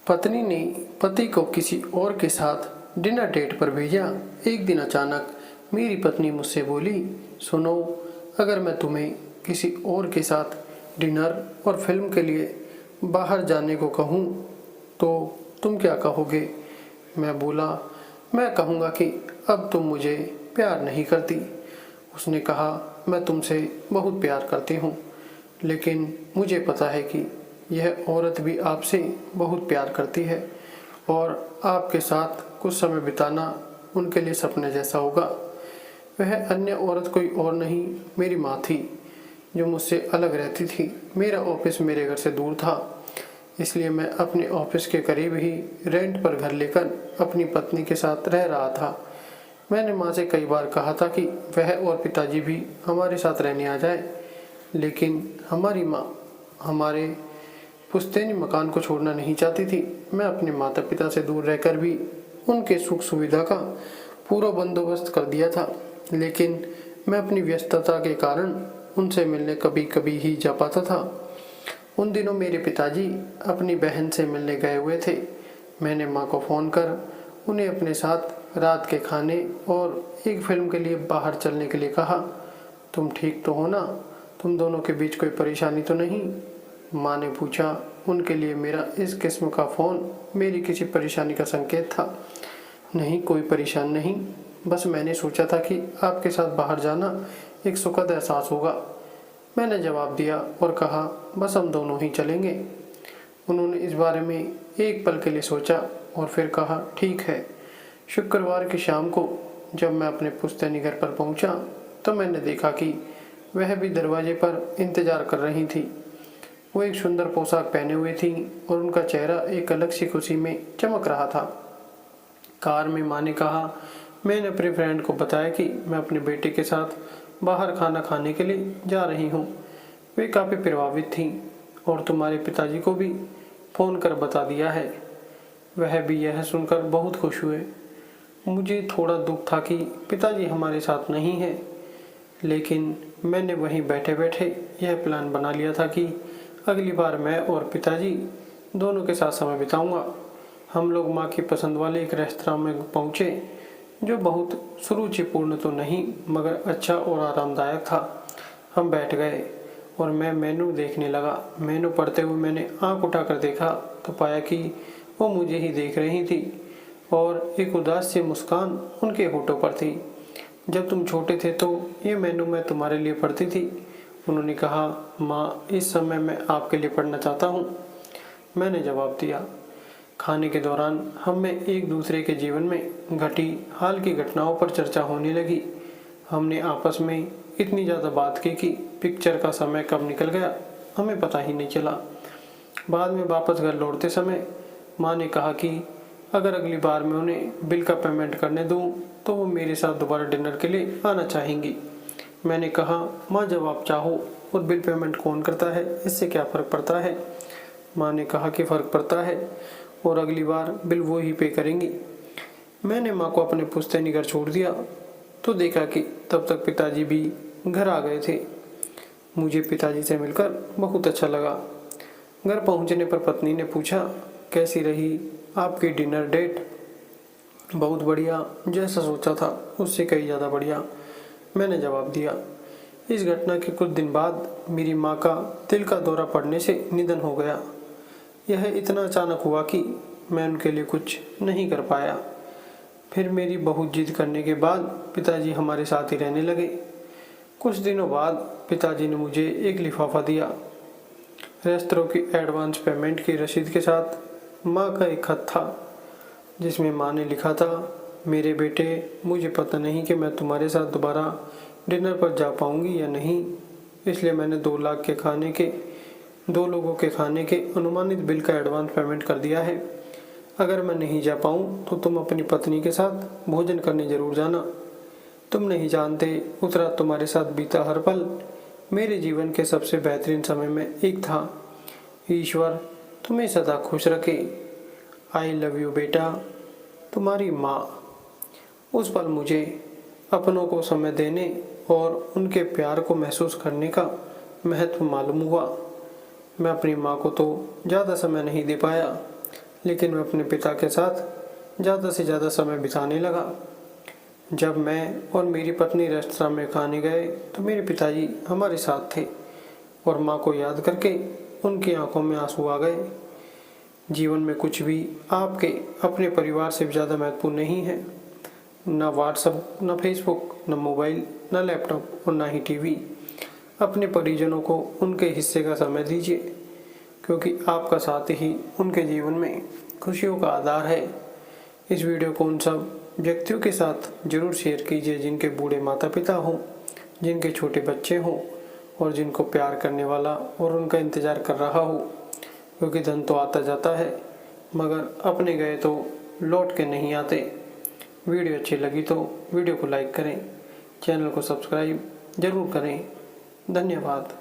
पत्नी ने पति को किसी और के साथ डिनर डेट पर भेजा। एक दिन अचानक मेरी पत्नी मुझसे बोली, सुनो, अगर मैं तुम्हें किसी और के साथ डिनर और फिल्म के लिए बाहर जाने को कहूँ तो तुम क्या कहोगे? मैं बोला, मैं कहूँगा कि अब तुम मुझे प्यार नहीं करती। उसने कहा, मैं तुमसे बहुत प्यार करती हूँ, लेकिन मुझे पता है कि यह औरत भी आपसे बहुत प्यार करती है और आपके साथ कुछ समय बिताना उनके लिए सपने जैसा होगा। वह अन्य औरत कोई और नहीं, मेरी माँ थी, जो मुझसे अलग रहती थी। मेरा ऑफिस मेरे घर से दूर था, इसलिए मैं अपने ऑफिस के करीब ही रेंट पर घर लेकर अपनी पत्नी के साथ रह रहा था। मैंने माँ से कई बार कहा था कि वह और पिताजी भी हमारे साथ रहने आ जाए, लेकिन हमारी माँ हमारे पुश्तैनी मकान को छोड़ना नहीं चाहती थी। मैं अपने माता पिता से दूर रहकर भी उनके सुख सुविधा का पूरा बंदोबस्त कर दिया था, लेकिन मैं अपनी व्यस्तता के कारण उनसे मिलने कभी कभी ही जा पाता था। उन दिनों मेरे पिताजी अपनी बहन से मिलने गए हुए थे। मैंने माँ को फ़ोन कर उन्हें अपने साथ रात के खाने और एक फिल्म के लिए बाहर चलने के लिए कहा। तुम ठीक तो हो ना? तुम दोनों के बीच कोई परेशानी तो नहीं? माँ ने पूछा। उनके लिए मेरा इस किस्म का फ़ोन मेरी किसी परेशानी का संकेत था। नहीं, कोई परेशान नहीं, बस मैंने सोचा था कि आपके साथ बाहर जाना एक सुखद एहसास होगा। मैंने जवाब दिया और कहा, बस हम दोनों ही चलेंगे। उन्होंने इस बारे में एक पल के लिए सोचा और फिर कहा, ठीक है। शुक्रवार की शाम को जब मैं अपने पुश्तैनी घर पर पहुंचा तो मैंने देखा कि वह भी दरवाजे पर इंतजार कर रही थी। वो एक सुंदर पोशाक पहने हुए थी और उनका चेहरा एक अलग सी खुशी में चमक रहा था। कार में माँ ने कहा, मैंने अपने फ्रेंड को बताया कि मैं अपने बेटे के साथ बाहर खाना खाने के लिए जा रही हूँ। वे काफ़ी प्रभावित थीं और तुम्हारे पिताजी को भी फ़ोन कर बता दिया है। वह भी यह सुनकर बहुत खुश हुए। मुझे थोड़ा दुख था कि पिताजी हमारे साथ नहीं है, लेकिन मैंने वहीं बैठे बैठे यह प्लान बना लिया था कि अगली बार मैं और पिताजी दोनों के साथ समय बिताऊंगा। हम लोग माँ की पसंद वाले एक रेस्तरां में पहुँचे, जो बहुत सुरुचिपूर्ण तो नहीं मगर अच्छा और आरामदायक था। हम बैठ गए और मैं मेनू देखने लगा। मेनू पढ़ते हुए मैंने आंख उठाकर देखा तो पाया कि वो मुझे ही देख रही थी और एक उदास सी मुस्कान उनके होठों पर थी। जब तुम छोटे थे तो ये मेनू मैं तुम्हारे लिए पढ़ती थी, उन्होंने कहा। माँ, इस समय मैं आपके लिए पढ़ना चाहता हूँ, मैंने जवाब दिया। खाने के दौरान हम में एक दूसरे के जीवन में घटी हाल की घटनाओं पर चर्चा होने लगी। हमने आपस में इतनी ज़्यादा बात की कि पिक्चर का समय कब निकल गया हमें पता ही नहीं चला। बाद में वापस घर लौटते समय माँ ने कहा कि अगर अगली बार मैं उन्हें बिल का पेमेंट करने दूँ तो वो मेरे साथ दोबारा डिनर के लिए आना चाहेंगी। मैंने कहा, माँ, जब आप चाहो और बिल पेमेंट कौन करता है, इससे क्या फ़र्क पड़ता है? माँ ने कहा कि फ़र्क पड़ता है और अगली बार बिल वो ही पे करेंगी। मैंने माँ को अपने पुश्तैनी घर छोड़ दिया तो देखा कि तब तक पिताजी भी घर आ गए थे। मुझे पिताजी से मिलकर बहुत अच्छा लगा। घर पहुंचने पर पत्नी ने पूछा, कैसी रही आपकी डिनर डेट? बहुत बढ़िया, जैसा सोचा था उससे कहीं ज़्यादा बढ़िया, मैंने जवाब दिया। इस घटना के कुछ दिन बाद मेरी माँ का दिल का दौरा पड़ने से निधन हो गया। यह इतना अचानक हुआ कि मैं उनके लिए कुछ नहीं कर पाया। फिर मेरी बहुत जिद करने के बाद पिताजी हमारे साथ ही रहने लगे। कुछ दिनों बाद पिताजी ने मुझे एक लिफाफा दिया। रेस्तरां की एडवांस पेमेंट की रसीद के साथ माँ का एक खत था, जिसमें माँ ने लिखा था, मेरे बेटे, मुझे पता नहीं कि मैं तुम्हारे साथ दोबारा डिनर पर जा पाऊँगी या नहीं, इसलिए मैंने 2 लाख के खाने के 2 लोगों के खाने के अनुमानित बिल का एडवांस पेमेंट कर दिया है। अगर मैं नहीं जा पाऊँ तो तुम अपनी पत्नी के साथ भोजन करने जरूर जाना। तुम नहीं जानते उस रात तुम्हारे साथ बीता हर पल मेरे जीवन के सबसे बेहतरीन समय में एक था। ईश्वर तुम्हें सदा खुश रखे। आई लव यू बेटा, तुम्हारी माँ। उस पल मुझे अपनों को समय देने और उनके प्यार को महसूस करने का महत्व मालूम हुआ। मैं अपनी माँ को तो ज़्यादा समय नहीं दे पाया, लेकिन मैं अपने पिता के साथ ज़्यादा से ज़्यादा समय बिताने लगा। जब मैं और मेरी पत्नी रेस्तरां में खाने गए तो मेरे पिताजी हमारे साथ थे और माँ को याद करके उनकी आंखों में आंसू आ गए। जीवन में कुछ भी आपके अपने परिवार से भी ज़्यादा महत्वपूर्ण नहीं है। ना व्हाट्सएप, ना फेसबुक, ना मोबाइल, ना लैपटॉप और ना ही टीवी। अपने परिजनों को उनके हिस्से का समय दीजिए, क्योंकि आपका साथ ही उनके जीवन में खुशियों का आधार है। इस वीडियो को उन सब व्यक्तियों के साथ जरूर शेयर कीजिए जिनके बूढ़े माता पिता हों, जिनके छोटे बच्चे हों और जिनको प्यार करने वाला और उनका इंतज़ार कर रहा हो। क्योंकि धन तो आता जाता है, मगर अपने गए तो लौट के नहीं आते। वीडियो अच्छी लगी तो वीडियो को लाइक करें, चैनल को सब्सक्राइब जरूर करें। धन्यवाद।